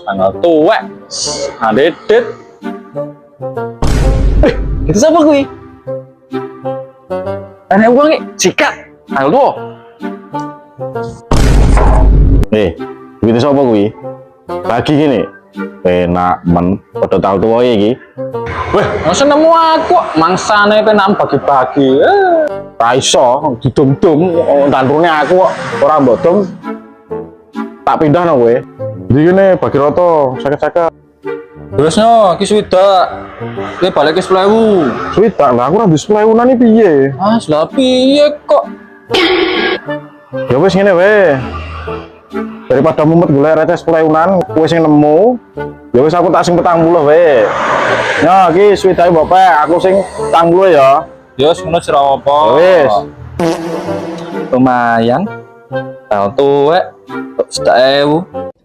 tanggal tua. Adedet. Itu siapa gue? Enak uang nih, sikat. Tanggal tua. Begitu siapa gue? Lagi gini. Enak men, pada tahu tua iki. Weh, masa nemu aku mangsane penam bagi-bagi. Raiso, didum-dum, tandurnya aku kok orang bottom. Tak pindah no gue. Jadi gini, bagi roto, sakit-sakit. Terusnya, ki swidak. Ki balik ke 10.000. Sweet, lah aku rambut 10.000 nih piye? Ah, sudah piye kok? Ya wes ngene we. Daripada mumet golek receh 10.000-an, kowe sing nemu. Ya wes aku tak sing 40 we. Ya iki sweet ae Bapak, aku sing 40 ya. Ya, ngono sira apa? Ya wes. Lumayan. Tanggal tua, 10.000.